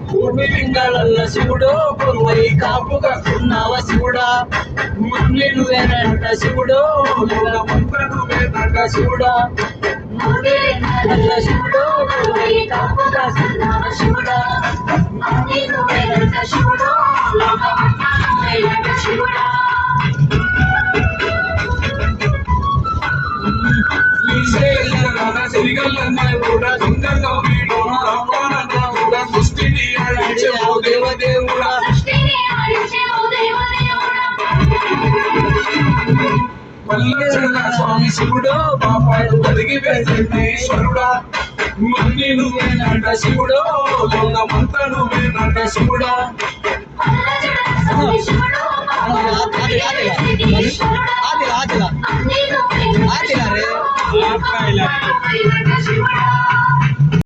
భూమి లింగాలల్ల శివుడు కొలువై కాపు కట్టున్నావ శివుడా నువ్వేనంట శివుడు నువ్వేనంట శివుడా శివుడు కొలువై కాపు కట్టున్నావ శివుడా నువ్వేనంట శివుడు శివుడా కూడా సృష్టిని ఆడించే ఓ దేవదేవుడా మల్లచంద్ర స్వామి శివుడు పాపాడు కలిగి ఈశ్వరుడా అన్ని నువ్వేనంట శివుడు లోకమంతా నువ్వేనంట శివుడా ఆదిలా